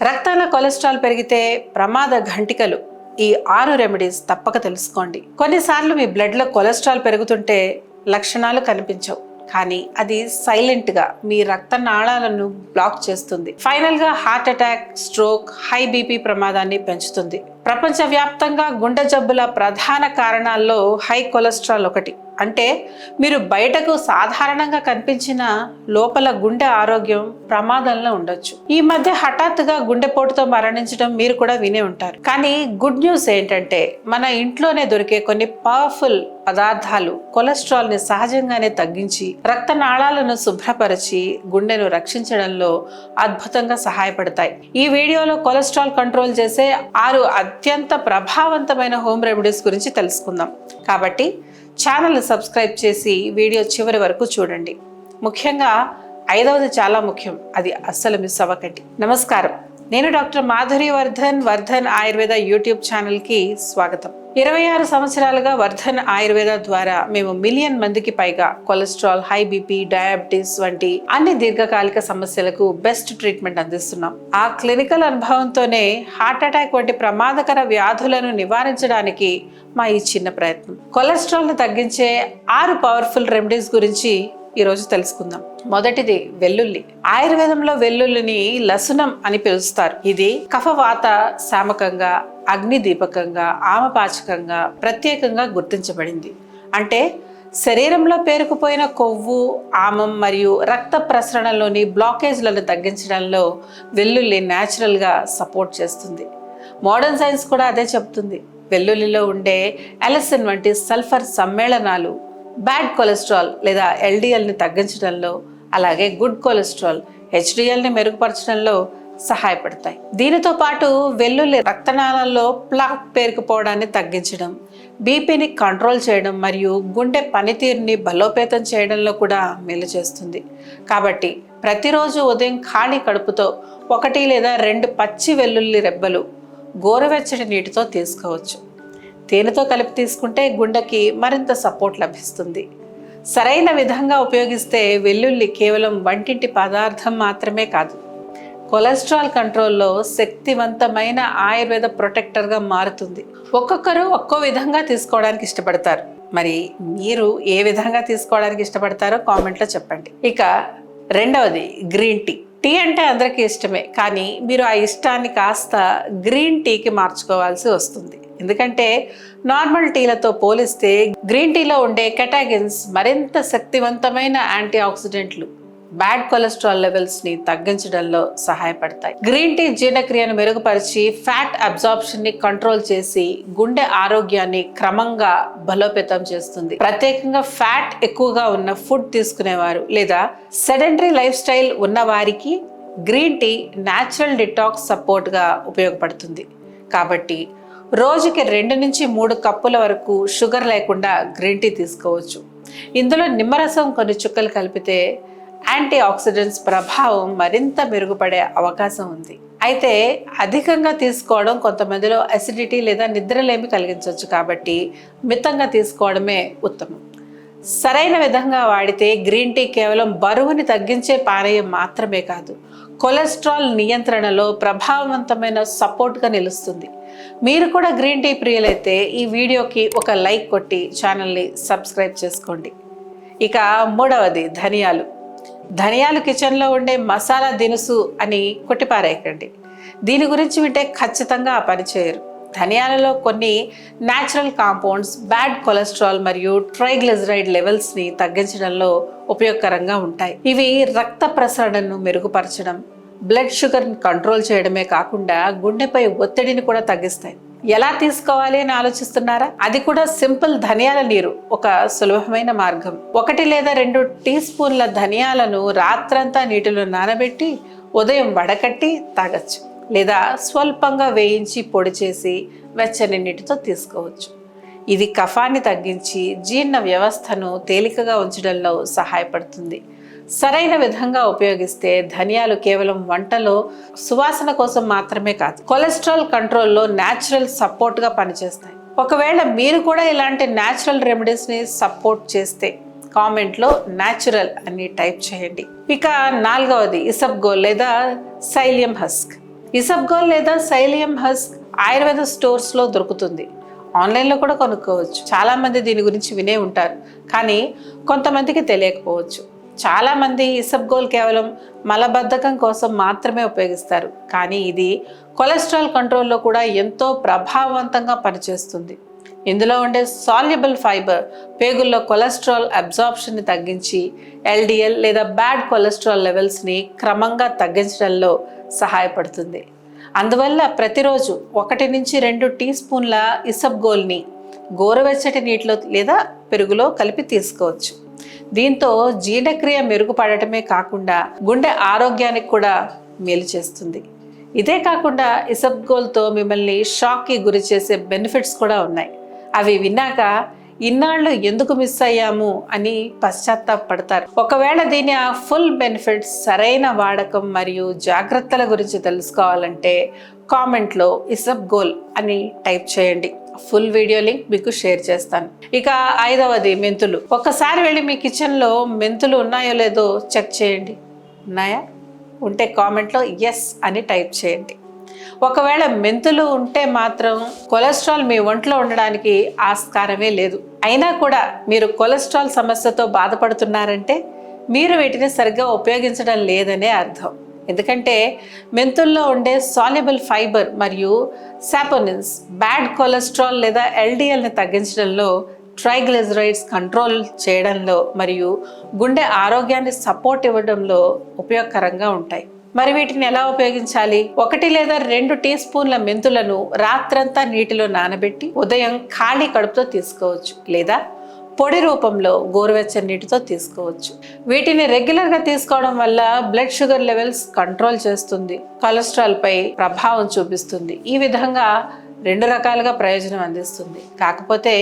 రక్తంలో కొలెస్ట్రాల్ పెరిగితే ప్రమాద ఘంటికలు. ఈ 6 రెమెడీస్ తప్పక తెలుసుకోండి. కొన్నిసార్లు మీ బ్లడ్లో కొలెస్ట్రాల్ పెరుగుతుంటే లక్షణాలు కనిపించవు, కానీ అది సైలెంట్గా మీ రక్త నాళాలను బ్లాక్ చేస్తుంది. ఫైనల్గా heart attack, stroke, high BP ప్రమాదాన్ని పెంచుతుంది. ప్రపంచవ్యాప్తంగా గుండె జబ్బుల ప్రధాన కారణాల్లో హై కొలెస్ట్రాల్ ఒకటి. అంటే మీరు బయటకు సాధారణంగా కనిపించిన లోపల గుండె ఆరోగ్యం ప్రమాదంలో ఉండొచ్చు. ఈ మధ్య హఠాత్తుగా గుండెపోటుతో మరణించడం మీరు కూడా వినే ఉంటారు. కానీ గుడ్ న్యూస్ ఏంటంటే మన ఇంట్లోనే దొరికే కొన్ని పవర్ఫుల్ పదార్థాలు కొలెస్ట్రాల్ ని సహజంగానే తగ్గించి రక్తనాళాలను శుభ్రపరిచి గుండెను రక్షించడంలో అద్భుతంగా సహాయపడతాయి. ఈ వీడియోలో కొలెస్ట్రాల్ కంట్రోల్ చేసే 6 అత్యంత ప్రభావవంతమైన హోమ్ రెమెడీస్ గురించి తెలుసుకుందాం. కాబట్టి ఛానల్ని సబ్స్క్రైబ్ చేసి వీడియో చివరి వరకు చూడండి. ముఖ్యంగా 5వది చాలా ముఖ్యం, అది అస్సలు మిస్ అవ్వకండి. నమస్కారం, నేను డాక్టర్ మాధురి వర్ధన్ ఆయుర్వేద యూట్యూబ్ ఛానల్కి స్వాగతం. 26 సంవత్సరాలుగా వర్ధన్ ఆయుర్వేద ద్వారా మేము 1 మిలియన్ మందికి పైగా కొలెస్ట్రాల్, హై బీపీ, డయాబెటీస్ వంటి అన్ని దీర్ఘకాలిక సమస్యలకు బెస్ట్ ట్రీట్మెంట్ అందిస్తున్నాం. ఆ క్లినికల్ అనుభవంతోనే హార్ట్ అటాక్ వంటి ప్రమాదకర వ్యాధులను నివారించడానికి మా ఈ చిన్న ప్రయత్నం. కొలెస్ట్రాల్ ను తగ్గించే 6 పవర్ఫుల్ రెమెడీస్ గురించి ఈరోజు తెలుసుకుందాం. మొదటిది వెల్లుల్లి. ఆయుర్వేదంలో వెల్లుల్లిని లసునం అని పిలుస్తారు. ఇది కఫవాత శామకంగా, అగ్నిదీపకంగా, ఆమపాచకంగా ప్రత్యేకంగా గుర్తించబడింది. అంటే శరీరంలో పేరుకుపోయిన కొవ్వు, ఆమం మరియు రక్త ప్రసరణలోని బ్లాకేజ్లను తగ్గించడంలో వెల్లుల్లి న్యాచురల్గా సపోర్ట్ చేస్తుంది. మోడర్న్ సైన్స్ కూడా అదే చెప్తుంది. వెల్లుల్లిలో ఉండే అలెసిన్ వంటి సల్ఫర్ సమ్మేళనాలు బ్యాడ్ కొలెస్ట్రాల్ లేదా ఎల్డిఎల్ని తగ్గించడంలో, అలాగే గుడ్ కొలెస్ట్రాల్ హెచ్డిఎల్ని మెరుగుపరచడంలో సహాయపడతాయి. దీనితో పాటు వెల్లుల్లి రక్తనాళాల్లో ప్లాక్ పేరుకుపోవడాన్ని తగ్గించడం, బీపీని కంట్రోల్ చేయడం మరియు గుండె పనితీరుని బలోపేతం చేయడంలో కూడా మేలు చేస్తుంది. కాబట్టి ప్రతిరోజు ఉదయం ఖాళీ కడుపుతో 1 లేదా 2 పచ్చి వెల్లుల్లి రెబ్బలు గోరువెచ్చటి నీటితో తీసుకోవచ్చు. తేనెతో కలిపి తీసుకుంటే గుండెకి మరింత సపోర్ట్ లభిస్తుంది. సరైన విధంగా ఉపయోగిస్తే వెల్లుల్లి కేవలం వంటింటి పదార్థం మాత్రమే కాదు, కొలెస్ట్రాల్ కంట్రోల్లో శక్తివంతమైన ఆయుర్వేద ప్రొటెక్టర్గా మారుతుంది. ఒక్కొక్కరు ఒక్కో విధంగా తీసుకోవడానికి ఇష్టపడతారు. మరి మీరు ఏ విధంగా తీసుకోవడానికి ఇష్టపడతారో కామెంట్లో చెప్పండి. ఇక 2వది గ్రీన్ టీ. టీ అంటే అందరికీ ఇష్టమే, కానీ మీరు ఆ ఇష్టాన్ని కాస్త గ్రీన్ టీకి మార్చుకోవాల్సి వస్తుంది. ఎందుకంటే నార్మల్ టీలతో పోలిస్తే గ్రీన్ టీలో ఉండే కెటాగిన్స్ మరింత శక్తివంతమైన యాంటీ ఆక్సిడెంట్లు బ్యాడ్ కొలెస్ట్రాల్ లెవెల్స్ని తగ్గించడంలో సహాయపడతాయి. గ్రీన్ టీ జీర్ణక్రియను మెరుగుపరిచి ఫ్యాట్ అబ్జార్ప్షన్ని కంట్రోల్ చేసి గుండె ఆరోగ్యాన్ని క్రమంగా బలోపేతం చేస్తుంది. ప్రత్యేకంగా ఫ్యాట్ ఎక్కువగా ఉన్న ఫుడ్ తీసుకునేవారు లేదా సెడెంటరీ లైఫ్ స్టైల్ ఉన్న వారికి గ్రీన్ టీ న్యాచురల్ డిటాక్స్ సపోర్ట్గా ఉపయోగపడుతుంది. కాబట్టి రోజుకి 2 నుంచి 3 కప్పుల వరకు షుగర్ లేకుండా గ్రీన్ టీ తీసుకోవచ్చు. ఇందులో నిమ్మరసం కొన్ని చుక్కలు కలిపితే యాంటీ ఆక్సిడెంట్స్ ప్రభావం మరింత మెరుగుపడే అవకాశం ఉంది. అయితే అధికంగా తీసుకోవడం కొంతమందిలో అసిడిటీ లేదా నిద్రలేమి కలిగించవచ్చు. కాబట్టి మితంగా తీసుకోవడమే ఉత్తమం. సరైన విధంగా వాడితే గ్రీన్ టీ కేవలం బరువుని తగ్గించే పానీయం మాత్రమే కాదు, కొలెస్ట్రాల్ నియంత్రణలో ప్రభావవంతమైన సపోర్ట్గా నిలుస్తుంది. మీరు కూడా గ్రీన్ టీ ప్రియులైతే ఈ వీడియోకి ఒక లైక్ కొట్టి ఛానల్ని సబ్స్క్రైబ్ చేసుకోండి. ఇక 3వది ధనియాలు. ధనియాలు కిచెన్లో ఉండే మసాలా దినుసు అని కొట్టిపారేయకండి. దీని గురించి వింటే ఖచ్చితంగా ఆ పని చేయరు. ధనియాలలో కొన్ని న్యాచురల్ కాంపౌండ్స్ బ్యాడ్ కొలెస్ట్రాల్ మరియు ట్రైగ్లిజరైడ్ లెవెల్స్ని తగ్గించడంలో ఉపయోగకరంగా ఉంటాయి. ఇవి రక్త ప్రసరణను మెరుగుపరచడం, బ్లడ్ షుగర్ని కంట్రోల్ చేయడమే కాకుండా గుండెపై ఒత్తిడిని కూడా తగ్గిస్తాయి. ఎలా తీసుకోవాలి అని ఆలోచిస్తున్నారా? అది కూడా సింపుల్ ధనియాల నీరు ఒక సులభమైన మార్గం. 1 లేదా 2 టీ స్పూన్ల ధనియాలను రాత్రంతా నీటిలో నానబెట్టి ఉదయం వడకట్టి తాగొచ్చు, లేదా స్వల్పంగా వేయించి పొడి చేసి వెచ్చని నీటితో తీసుకోవచ్చు. ఇది కఫాన్ని తగ్గించి జీర్ణ వ్యవస్థను తేలికగా ఉంచడంలో సహాయపడుతుంది. సరైన విధంగా ఉపయోగిస్తే ధనియాలు కేవలం వంటలో సువాసన కోసం మాత్రమే కాదు, కొలెస్ట్రాల్ కంట్రోల్లో న్యాచురల్ సపోర్ట్గా పనిచేస్తాయి. ఒకవేళ మీరు కూడా ఇలాంటి న్యాచురల్ రెమెడీస్ని సపోర్ట్ చేస్తే కామెంట్లో న్యాచురల్ అని టైప్ చేయండి. ఇక 4వది ఇసబ్గోల్ లేదా సైలియం హస్క్. ఇసబ్గోల్ లేదా సైలియం హస్క్ ఆయుర్వేద స్టోర్స్లో దొరుకుతుంది. ఆన్లైన్లో కూడా కొనుక్కోవచ్చు. చాలామంది దీని గురించి వినే ఉంటారు, కానీ కొంతమందికి తెలియకపోవచ్చు. చాలామంది ఇసబ్గోల్ కేవలం మలబద్ధకం కోసం మాత్రమే ఉపయోగిస్తారు, కానీ ఇది కొలెస్ట్రాల్ కంట్రోల్లో కూడా ఎంతో ప్రభావవంతంగా పనిచేస్తుంది. ఇందులో ఉండే సాల్యుబుల్ ఫైబర్ పేగుల్లో కొలెస్ట్రాల్ అబ్జార్ప్షన్ని తగ్గించి ఎల్డిఎల్ లేదా బ్యాడ్ కొలెస్ట్రాల్ లెవెల్స్ని క్రమంగా తగ్గించడంలో సహాయపడుతుంది. అందువల్ల ప్రతిరోజు 1 నుంచి 2 టీ స్పూన్ల ఇసబ్గోల్ని గోరువెచ్చటి నీటిలో లేదా పెరుగులో కలిపి తీసుకోవచ్చు. దీంతో జీర్ణక్రియ మెరుగుపడటమే కాకుండా గుండె ఆరోగ్యానికి కూడా మేలు చేస్తుంది. ఇదే కాకుండా ఇసబ్గోల్తో మిమ్మల్ని షాక్కి గురి చేసే బెనిఫిట్స్ కూడా ఉన్నాయి. అవి విన్నాక ఇన్నాళ్ళు ఎందుకు మిస్ అయ్యాము అని పశ్చాత్తాపడతారు. ఒకవేళ దీని ఆ ఫుల్ బెనిఫిట్స్, సరైన వాడకం మరియు జాగ్రత్తల గురించి తెలుసుకోవాలంటే కామెంట్లో ఇసబ్గోల్ అని టైప్ చేయండి. ఫుల్ వీడియో లింక్ మీకు షేర్ చేస్తాను. ఇక 5వది మెంతులు. ఒక్కసారి వెళ్ళి మీ కిచెన్లో మెంతులు ఉన్నాయో లేదో చెక్ చేయండి. ఉన్నాయా? ఉంటే కామెంట్లో ఎస్ అని టైప్ చేయండి. ఒకవేళ మెంతులు ఉంటే మాత్రం కొలెస్ట్రాల్ మీ ఒంట్లో ఉండడానికి ఆస్కారమే లేదు. అయినా కూడా మీరు కొలెస్ట్రాల్ సమస్యతో బాధపడుతున్నారంటే మీరు వీటిని సరిగ్గా ఉపయోగించడం లేదనే అర్థం. ఎందుకంటే మెంతుల్లో ఉండే సాల్యుబుల్ ఫైబర్ మరియు సాపోనిన్స్ బ్యాడ్ కొలెస్ట్రాల్ లేదా ఎల్డిఎల్ని తగ్గించడంలో, ట్రైగ్లిజరైడ్స్ కంట్రోల్ చేయడంలో మరియు గుండె ఆరోగ్యాన్ని సపోర్ట్ ఇవ్వడంలో ఉపయోగకరంగా ఉంటాయి. మరి వీటిని ఎలా ఉపయోగించాలి? 1 లేదా 2 టీ స్పూన్ల మెంతులను రాత్రంతా నీటిలో నానబెట్టి ఉదయం ఖాళీ కడుపుతో తీసుకోవచ్చు, లేదా పొడి రూపంలో గోరువెచ్చని నీటితో తీసుకోవచ్చు. వీటిని రెగ్యులర్గా తీసుకోవడం వల్ల బ్లడ్ షుగర్ లెవెల్స్ కంట్రోల్ చేస్తుంది, కొలెస్ట్రాల్పై ప్రభావం చూపిస్తుంది. ఈ విధంగా 2 రకాలుగా ప్రయోజనం అందిస్తుంది. కాకపోతే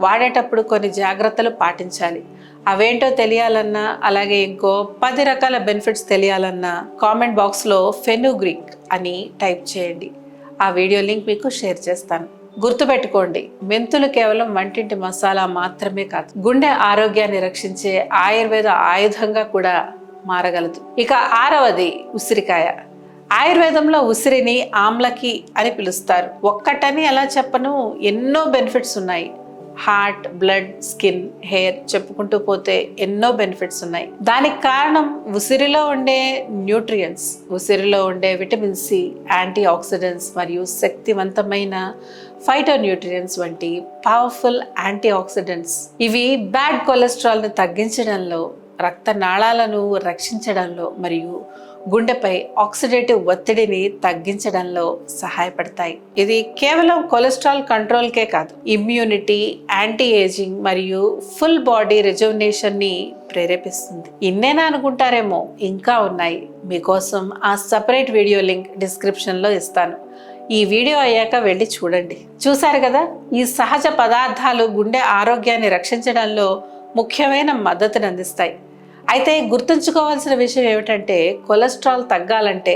వాడేటప్పుడు కొన్ని జాగ్రత్తలు పాటించాలి. అవేంటో తెలియాలన్నా, అలాగే ఇంకో 10 రకాల బెనిఫిట్స్ తెలియాలన్నా కామెంట్ బాక్స్లో ఫెనుగ్రీక్ అని టైప్ చేయండి. ఆ వీడియో లింక్ మీకు షేర్ చేస్తాను. గుర్తుపెట్టుకోండి, మెంతులు కేవలం వంటింటి మసాలా మాత్రమే కాదు, గుండె ఆరోగ్యాన్ని రక్షించే ఆయుర్వేద ఆయుధంగా కూడా మారగలదు. ఇక 6వది ఉసిరికాయ. ఆయుర్వేదంలో ఉసిరిని ఆమ్లకి అని పిలుస్తారు. ఒక్కటని ఎలా చెప్పను, ఎన్నో బెనిఫిట్స్ ఉన్నాయి. హార్ట్, బ్లడ్, స్కిన్, హెయిర్ చెప్పుకుంటూ పోతే ఎన్నో బెనిఫిట్స్ ఉన్నాయి. దానికి కారణం ఉసిరిలో ఉండే న్యూట్రియంట్స్, ఉసిరిలో ఉండే విటమిన్ సి, యాంటీ ఆక్సిడెంట్స్ మరియు శక్తివంతమైన ఫైటోన్యూట్రియంట్స్ వంటి పవర్ఫుల్ యాంటీ ఆక్సిడెంట్స్. ఇవి బ్యాడ్ కొలెస్ట్రాల్ని తగ్గించడంలో, రక్తనాళాలను రక్షించడంలో మరియు గుండెపై ఆక్సిడేటివ్ ఒత్తిడిని తగ్గించడంలో సహాయపడతాయి. ఇది కేవలం కొలెస్ట్రాల్ కంట్రోల్కే కాదు, ఇమ్యూనిటీ, యాంటీ ఏజింగ్ మరియు ఫుల్ బాడీ రిజువనేషన్ని ప్రేరేపిస్తుంది. ఇన్నేనా అనుకుంటారేమో, ఇంకా ఉన్నాయి. మీకోసం ఆ సపరేట్ వీడియో లింక్ డిస్క్రిప్షన్లో ఇస్తాను. ఈ వీడియో అయ్యాక వెళ్ళి చూడండి. చూశారు కదా, ఈ సహజ పదార్థాలు గుండె ఆరోగ్యాన్ని రక్షించడంలో ముఖ్యమైన మద్దతుని అందిస్తాయి. అయితే గుర్తుంచుకోవాల్సిన విషయం ఏమిటంటే, కొలెస్ట్రాల్ తగ్గాలంటే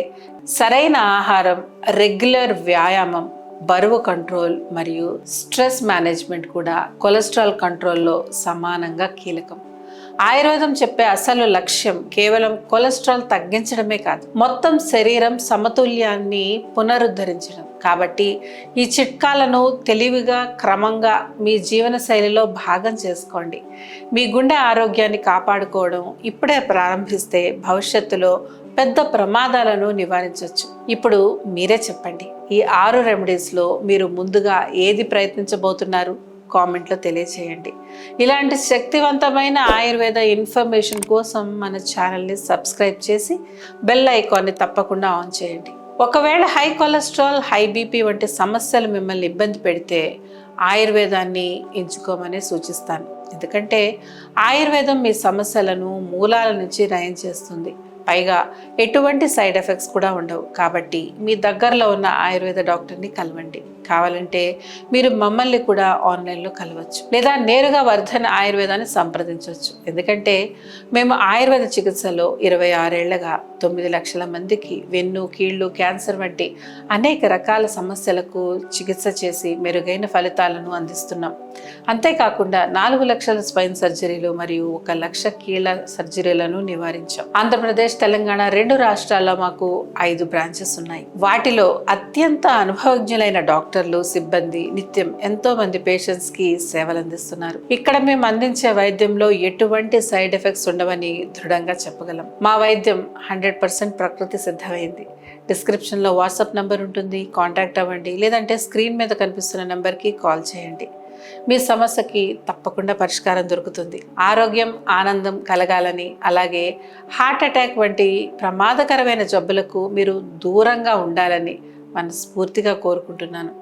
సరైన ఆహారం, రెగ్యులర్ వ్యాయామం, బరువు కంట్రోల్ మరియు స్ట్రెస్ మేనేజ్మెంట్ కూడా కొలెస్ట్రాల్ కంట్రోల్లో సమానంగా కీలకం. ఆయుర్వేదం చెప్పే అసలు లక్ష్యం కేవలం కొలెస్ట్రాల్ తగ్గించడమే కాదు, మొత్తం శరీరం సమతుల్యాన్ని పునరుద్ధరించడం. కాబట్టి ఈ చిట్కాలను తెలివిగా, క్రమంగా మీ జీవన శైలిలో భాగం చేసుకోండి. మీ గుండె ఆరోగ్యాన్ని కాపాడుకోవడం ఇప్పుడే ప్రారంభిస్తే భవిష్యత్తులో పెద్ద ప్రమాదాలను నివారించవచ్చు. ఇప్పుడు మీరే చెప్పండి, ఈ 6 రెమెడీస్లో మీరు ముందుగా ఏది ప్రయత్నించబోతున్నారు? కామెంట్లో తెలియచేయండి. ఇలాంటి శక్తివంతమైన ఆయుర్వేద ఇన్ఫర్మేషన్ కోసం మన ఛానల్ని సబ్స్క్రైబ్ చేసి బెల్ ఐకాన్ని తప్పకుండా ఆన్ చేయండి. ఒకవేళ హై కొలెస్ట్రాల్, హై బీపీ వంటి సమస్యలు మిమ్మల్ని ఇబ్బంది పెడితే ఆయుర్వేదాన్ని ఎంచుకోమని సూచిస్తాను. ఎందుకంటే ఆయుర్వేదం మీ సమస్యలను మూలాల నుంచి నయం చేస్తుంది. పైగా ఎటువంటి సైడ్ ఎఫెక్ట్స్ కూడా ఉండవు. కాబట్టి మీ దగ్గరలో ఉన్న ఆయుర్వేద డాక్టర్ని కలవండి. కావాలంటే మీరు మమ్మల్ని కూడా ఆన్లైన్లో కలవచ్చు, లేదా నేరుగా వర్ధన్ ఆయుర్వేదాన్ని సంప్రదించవచ్చు. ఎందుకంటే మేము ఆయుర్వేద చికిత్సలో 26 ఏళ్లుగా 9 లక్షల మందికి వెన్ను, కీళ్ళు, క్యాన్సర్ వంటి అనేక రకాల సమస్యలకు చికిత్స చేసి మెరుగైన ఫలితాలను అందిస్తున్నాం. అంతేకాకుండా 4 లక్షల స్పైన్ సర్జరీలు మరియు 1 లక్ష కీళ్ళ సర్జరీలను నివారించాం. ఆంధ్రప్రదేశ్, తెలంగాణ 2 రాష్ట్రాల్లో మాకు 5 బ్రాంచెస్ ఉన్నాయి. వాటిలో అత్యంత అనుభవజ్ఞులైన డాక్టర్లు, సిబ్బంది నిత్యం ఎంతో మంది పేషెంట్స్ కి సేవలు అందిస్తున్నారు. ఇక్కడ మేము అందించే వైద్యంలో ఎటువంటి సైడ్ ఎఫెక్ట్స్ ఉండవని దృఢంగా చెప్పగలం. మా వైద్యం 100% ప్రకృతి సిద్ధమైంది. డిస్క్రిప్షన్లో వాట్సాప్ నంబర్ ఉంటుంది, కాంటాక్ట్ అవ్వండి, లేదంటే స్క్రీన్ మీద కనిపిస్తున్న నెంబర్కి కాల్ చేయండి. మీ సమస్యకి తప్పకుండా పరిష్కారం దొరుకుతుంది. ఆరోగ్యం, ఆనందం కలగాలని, అలాగే హార్ట్ అటాక్ వంటి ప్రమాదకరమైన జబ్బులకు మీరు దూరంగా ఉండాలని మనస్ఫూర్తిగా కోరుకుంటున్నాను.